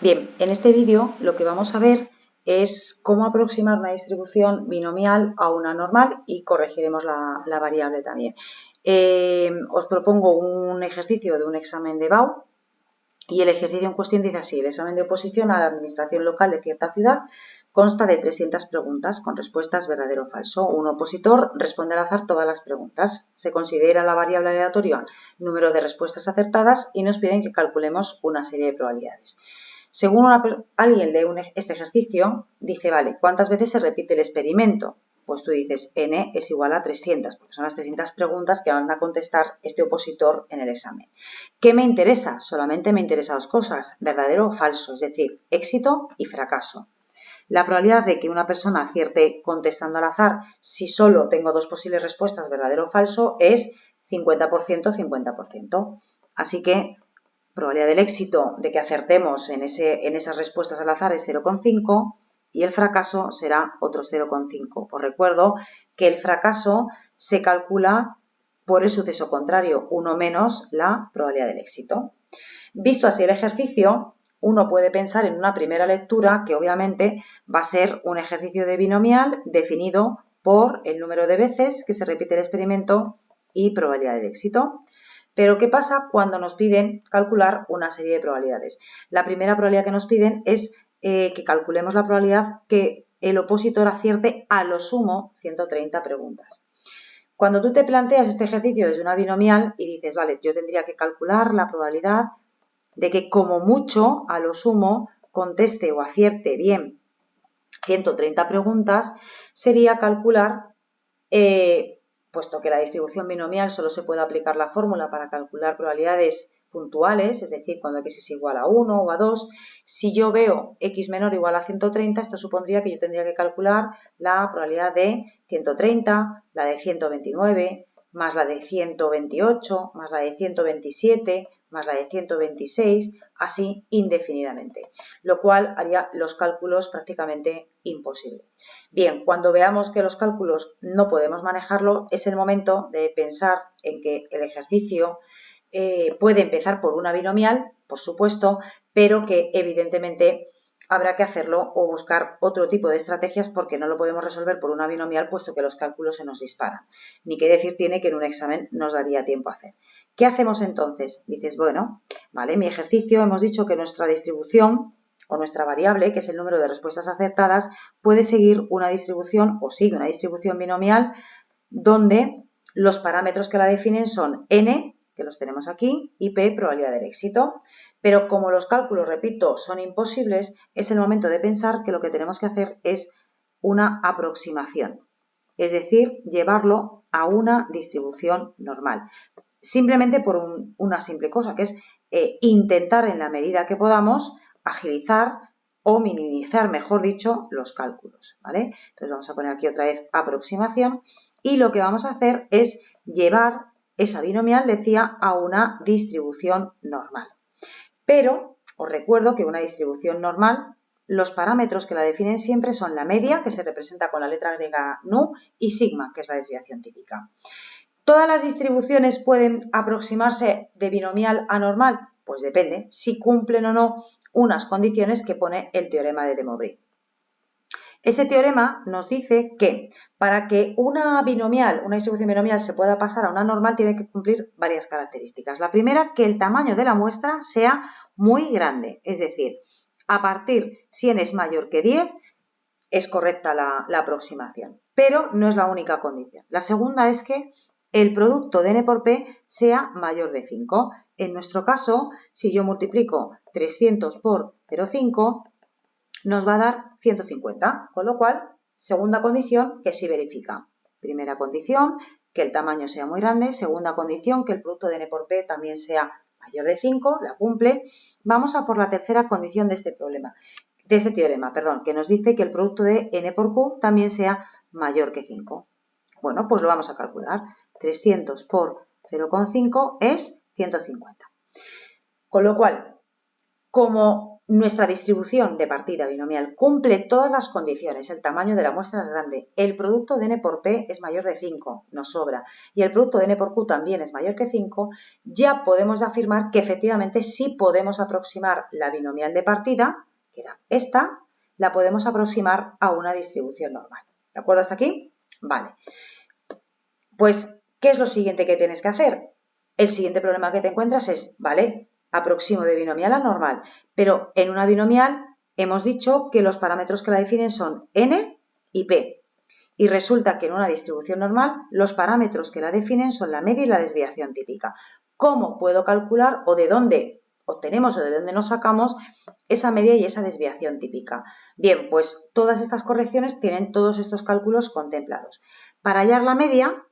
Bien, en este vídeo lo que vamos a ver es cómo aproximar una distribución binomial a una normal y corregiremos la variable también. Os propongo un ejercicio de un examen de BAU y el ejercicio en cuestión dice así: el examen de oposición a la administración local de cierta ciudad consta de 300 preguntas con respuestas verdadero o falso. Un opositor responde al azar todas las preguntas. Se considera la variable aleatoria número de respuestas acertadas y nos piden que calculemos una serie de probabilidades. Según alguien lee este ejercicio, dice, vale, ¿cuántas veces se repite el experimento? Pues tú dices, n es igual a 300, porque son las 300 preguntas que van a contestar este opositor en el examen. ¿Qué me interesa? Solamente me interesa dos cosas, verdadero o falso, es decir, éxito y fracaso. La probabilidad de que una persona acierte contestando al azar, si solo tengo dos posibles respuestas, verdadero o falso, es 50%, 50%. Así que probabilidad del éxito de que acertemos en esas respuestas al azar es 0,5 y el fracaso será otros 0,5. Os recuerdo que el fracaso se calcula por el suceso contrario, 1 menos la probabilidad del éxito. Visto así el ejercicio, uno puede pensar en una primera lectura que obviamente va a ser un ejercicio de binomial definido por el número de veces que se repite el experimento y probabilidad del éxito. Pero ¿qué pasa cuando nos piden calcular una serie de probabilidades? La primera probabilidad que nos piden es que calculemos la probabilidad que el opositor acierte a lo sumo 130 preguntas. Cuando tú te planteas este ejercicio desde una binomial y dices, vale, yo tendría que calcular la probabilidad de que como mucho, a lo sumo, conteste o acierte bien 130 preguntas, sería calcular, puesto que la distribución binomial solo se puede aplicar la fórmula para calcular probabilidades puntuales, es decir, cuando x es igual a 1 o a 2, si yo veo x menor o igual a 130, esto supondría que yo tendría que calcular la probabilidad de 130, la de 129, más la de 128, más la de 127, más la de 126, así indefinidamente, lo cual haría los cálculos prácticamente imposibles. Bien, cuando veamos que los cálculos no podemos manejarlo, es el momento de pensar en que el ejercicio puede empezar por una binomial, por supuesto, pero que evidentemente habrá que hacerlo o buscar otro tipo de estrategias porque no lo podemos resolver por una binomial puesto que los cálculos se nos disparan. Ni qué decir tiene que en un examen nos daría tiempo a hacer. ¿Qué hacemos entonces? Dices, bueno, vale, mi ejercicio hemos dicho que nuestra distribución o nuestra variable, que es el número de respuestas acertadas, puede seguir una distribución o sigue una distribución binomial donde los parámetros que la definen son n, que los tenemos aquí, y p, probabilidad del éxito. Pero como los cálculos, repito, son imposibles, es el momento de pensar que lo que tenemos que hacer es una aproximación, es decir, llevarlo a una distribución normal. Simplemente por una simple cosa, que es intentar en la medida que podamos agilizar o minimizar, mejor dicho, los cálculos, ¿vale? Entonces vamos a poner aquí otra vez aproximación y lo que vamos a hacer es llevar esa binomial, decía, a una distribución normal. Pero os recuerdo que una distribución normal, los parámetros que la definen siempre son la media, que se representa con la letra griega nu, y sigma, que es la desviación típica. ¿Todas las distribuciones pueden aproximarse de binomial a normal? Pues depende, si cumplen o no unas condiciones que pone el teorema de De Moivre. Ese teorema nos dice que para que una distribución binomial se pueda pasar a una normal tiene que cumplir varias características. La primera, que el tamaño de la muestra sea muy grande, es decir, a partir, si n es mayor que 10, es correcta la aproximación, pero no es la única condición. La segunda es que el producto de n por p sea mayor de 5. En nuestro caso, si yo multiplico 300 por 0,5, nos va a dar 150, con lo cual, segunda condición que sí verifica. Primera condición, que el tamaño sea muy grande. Segunda condición, que el producto de n por p también sea mayor de 5, la cumple. Vamos a por la tercera condición de este problema, de este teorema, que nos dice que el producto de n por q también sea mayor que 5. Bueno, pues lo vamos a calcular. 300 por 0,5 es 150. Con lo cual, como nuestra distribución de partida binomial cumple todas las condiciones, el tamaño de la muestra es grande, el producto de n por p es mayor de 5, nos sobra, y el producto de n por q también es mayor que 5, ya podemos afirmar que efectivamente sí podemos aproximar la binomial de partida, que era esta, la podemos aproximar a una distribución normal. ¿De acuerdo hasta aquí? Vale. Pues, ¿qué es lo siguiente que tienes que hacer? El siguiente problema que te encuentras es, vale, aproximo de binomial a normal, pero en una binomial hemos dicho que los parámetros que la definen son n y p. Y resulta que en una distribución normal los parámetros que la definen son la media y la desviación típica. ¿Cómo puedo calcular o de dónde obtenemos o de dónde nos sacamos esa media y esa desviación típica? Bien, pues todas estas correcciones tienen todos estos cálculos contemplados. Para hallar la media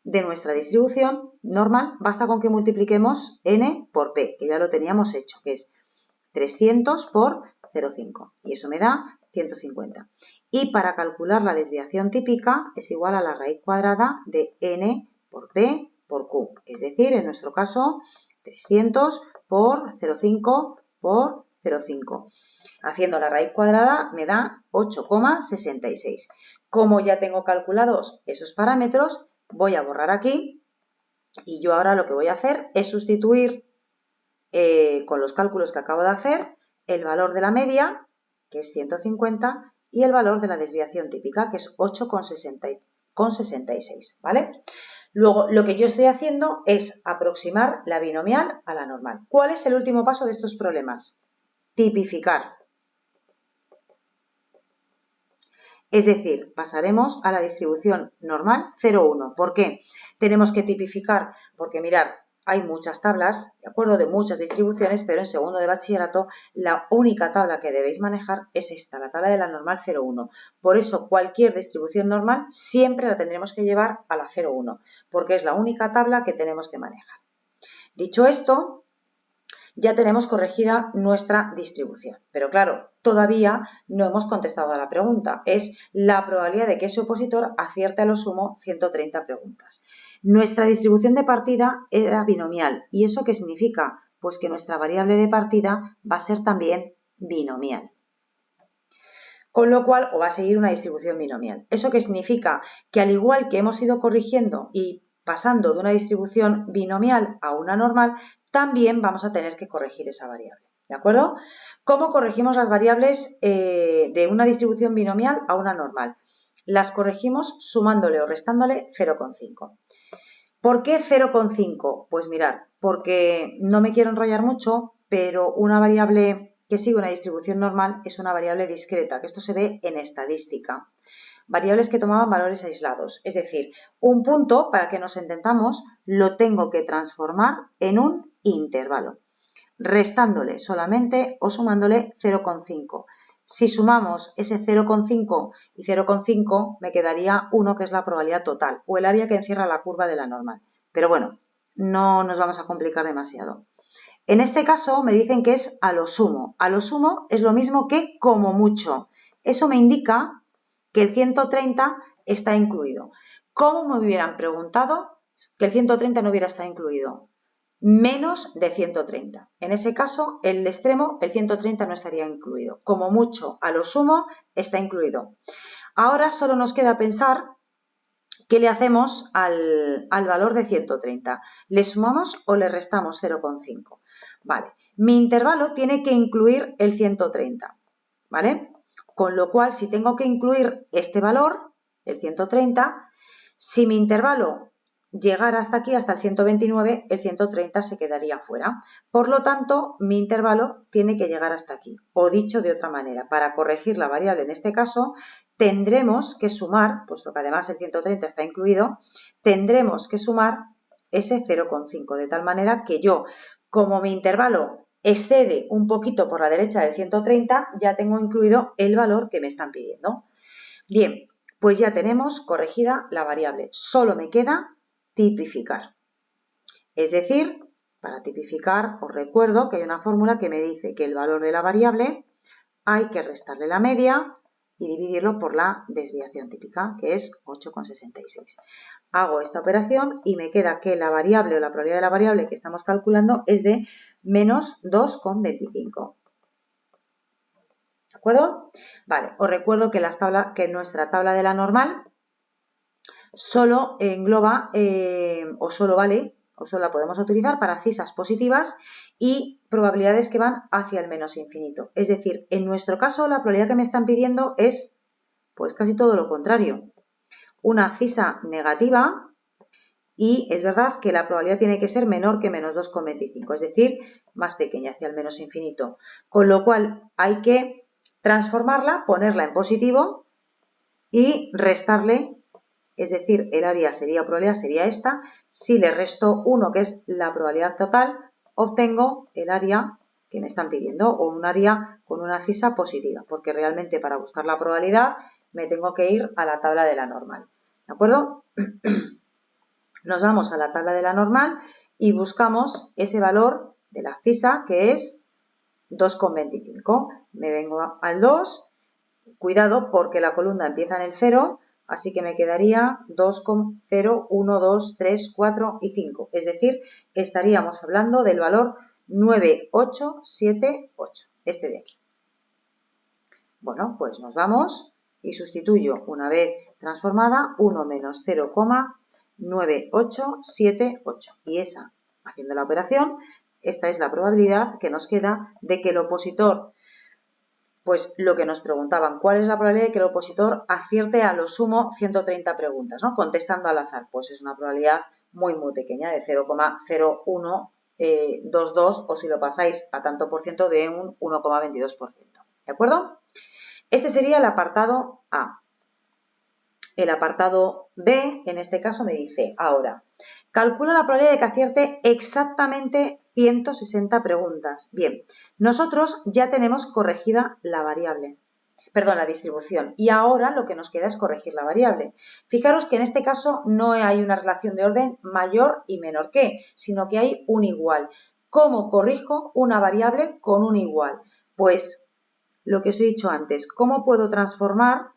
de nuestra distribución normal, basta con que multipliquemos n por p, que ya lo teníamos hecho, que es 300 por 0,5, y eso me da 150. Y para calcular la desviación típica es igual a la raíz cuadrada de n por p por q, es decir, en nuestro caso, 300 por 0,5 por 0,5. Haciendo la raíz cuadrada me da 8,66. Como ya tengo calculados esos parámetros, voy a borrar aquí y yo ahora lo que voy a hacer es sustituir con los cálculos que acabo de hacer el valor de la media, que es 150, y el valor de la desviación típica, que es 8,66, ¿vale? Luego, lo que yo estoy haciendo es aproximar la binomial a la normal. ¿Cuál es el último paso de estos problemas? Tipificar. Es decir, pasaremos a la distribución normal 0,1. ¿Por qué? Tenemos que tipificar, porque mirad, hay muchas tablas, de acuerdo, de muchas distribuciones, pero en segundo de bachillerato la única tabla que debéis manejar es esta, la tabla de la normal 0,1. Por eso cualquier distribución normal siempre la tendremos que llevar a la 0,1, porque es la única tabla que tenemos que manejar. Dicho esto, ya tenemos corregida nuestra distribución. Pero claro, todavía no hemos contestado a la pregunta. Es la probabilidad de que ese opositor acierte a lo sumo 130 preguntas. Nuestra distribución de partida era binomial. ¿Y eso qué significa? Pues que nuestra variable de partida va a ser también binomial. Con lo cual, o va a seguir una distribución binomial. ¿Eso qué significa? Que al igual que hemos ido corrigiendo y pasando de una distribución binomial a una normal, también vamos a tener que corregir esa variable. ¿De acuerdo? ¿Cómo corregimos las variables de una distribución binomial a una normal? Las corregimos sumándole o restándole 0,5. ¿Por qué 0,5? Pues mirad, porque no me quiero enrollar mucho, pero una variable que sigue una distribución normal es una variable discreta, que esto se ve en estadística. Variables que tomaban valores aislados, es decir, un punto, para que nos entendamos, lo tengo que transformar en un intervalo, restándole solamente o sumándole 0,5. Si sumamos ese 0,5 y 0,5 me quedaría 1, que es la probabilidad total, o el área que encierra la curva de la normal. Pero bueno, no nos vamos a complicar demasiado. En este caso me dicen que es a lo sumo. A lo sumo es lo mismo que como mucho. Eso me indica que el 130 está incluido. ¿Cómo me hubieran preguntado que el 130 no hubiera estado incluido? Menos de 130. En ese caso, el extremo, el 130 no estaría incluido. Como mucho, a lo sumo, está incluido. Ahora solo nos queda pensar qué le hacemos al valor de 130. ¿Le sumamos o le restamos 0,5? Vale, mi intervalo tiene que incluir el 130, ¿vale? Con lo cual, si tengo que incluir este valor, el 130, si mi intervalo llegara hasta aquí, hasta el 129, el 130 se quedaría fuera. Por lo tanto, mi intervalo tiene que llegar hasta aquí. O dicho de otra manera, para corregir la variable en este caso, tendremos que sumar, puesto que además el 130 está incluido, tendremos que sumar ese 0,5, de tal manera que yo, como mi intervalo excede un poquito por la derecha del 130, ya tengo incluido el valor que me están pidiendo. Bien, pues ya tenemos corregida la variable. Solo me queda tipificar. Es decir, para tipificar os recuerdo que hay una fórmula que me dice que el valor de la variable hay que restarle la media y dividirlo por la desviación típica, que es 8,66. Hago esta operación y me queda que la variable o la probabilidad de la variable que estamos calculando es de menos 2,25. ¿De acuerdo? Vale, os recuerdo que, nuestra tabla de la normal solo engloba o solo vale o solo la podemos utilizar para cisas positivas y probabilidades que van hacia el menos infinito. Es decir, en nuestro caso la probabilidad que me están pidiendo es pues casi todo lo contrario. Una cisa negativa y es verdad que la probabilidad tiene que ser menor que menos 2,25, es decir, más pequeña hacia el menos infinito. Con lo cual hay que transformarla, ponerla en positivo y restarle, es decir, el área sería probabilidad sería esta. Si le resto 1, que es la probabilidad total, obtengo el área que me están pidiendo o un área con una cisa positiva, porque realmente para buscar la probabilidad me tengo que ir a la tabla de la normal. ¿De acuerdo? Nos vamos a la tabla de la normal y buscamos ese valor de la cisa que es 2,25. Me vengo al 2, cuidado porque la columna empieza en el 0, así que me quedaría 2,0, 1, 2, 3, 4 y 5. Es decir, estaríamos hablando del valor 9878, este de aquí. Bueno, pues nos vamos y sustituyo una vez transformada 1 menos 0,9878 y esa, haciendo la operación, esta es la probabilidad que nos queda de que el opositor, pues lo que nos preguntaban, ¿cuál es la probabilidad de que el opositor acierte a lo sumo 130 preguntas, ¿no? Contestando al azar? Pues es una probabilidad muy pequeña, de 0,0122 o si lo pasáis a tanto por ciento de un 1,22%. ¿De acuerdo? Este sería el apartado A. El apartado B, en este caso, me dice, ahora, calcula la probabilidad de que acierte exactamente 160 preguntas. Bien, nosotros ya tenemos corregida la variable, perdón, la distribución, y ahora lo que nos queda es corregir la variable. Fijaros que en este caso no hay una relación de orden mayor y menor que, sino que hay un igual. ¿Cómo corrijo una variable con un igual? Pues lo que os he dicho antes, ¿cómo puedo transformar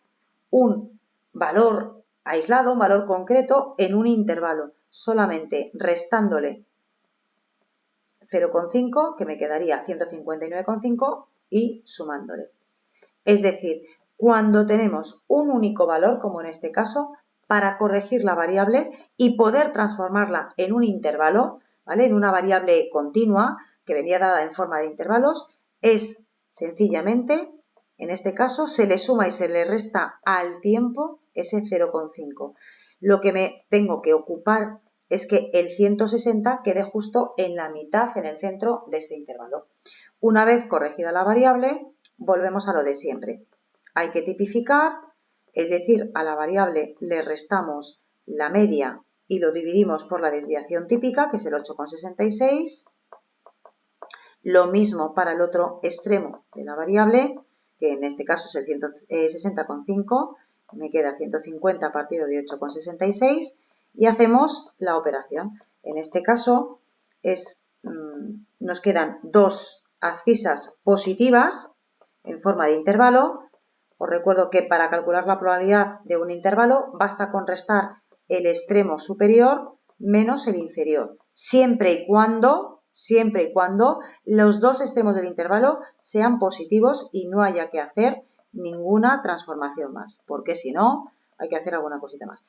un valor aislado, un valor concreto, en un intervalo? Solamente restándole 0,5, que me quedaría 159,5, y sumándole. Es decir, cuando tenemos un único valor, como en este caso, para corregir la variable y poder transformarla en un intervalo, ¿vale? En una variable continua que venía dada en forma de intervalos, es sencillamente, en este caso, se le suma y se le resta al tiempo ese 0,5. Lo que me tengo que ocupar es que el 160 quede justo en la mitad, en el centro de este intervalo. Una vez corregida la variable, volvemos a lo de siempre. Hay que tipificar, es decir, a la variable le restamos la media y lo dividimos por la desviación típica, que es el 8,66. Lo mismo para el otro extremo de la variable, que en este caso es el 160,5, me queda 150 partido de 8,66 y hacemos la operación. En este caso nos quedan dos abscisas positivas en forma de intervalo. Os recuerdo que para calcular la probabilidad de un intervalo basta con restar el extremo superior menos el inferior, siempre y cuando los dos extremos del intervalo sean positivos y no haya que hacer ninguna transformación más, porque si no, hay que hacer alguna cosita más.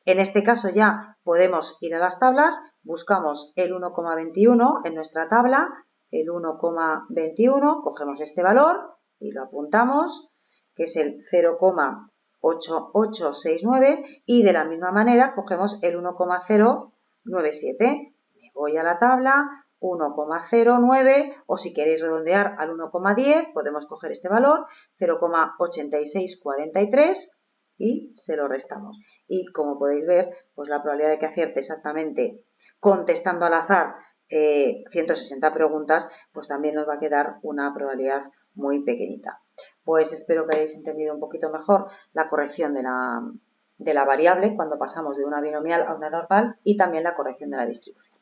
En este caso ya podemos ir a las tablas, buscamos el 1,21 en nuestra tabla, el 1,21, cogemos este valor y lo apuntamos, que es el 0,8869, y de la misma manera cogemos el 1,097. Me voy a la tabla, 1,09, o si queréis redondear al 1,10, podemos coger este valor, 0,8643, y se lo restamos. Y como podéis ver, pues la probabilidad de que acierte exactamente contestando al azar 160 preguntas, pues también nos va a quedar una probabilidad muy pequeñita. Pues espero que hayáis entendido un poquito mejor la corrección de la variable cuando pasamos de una binomial a una normal y también la corrección de la distribución.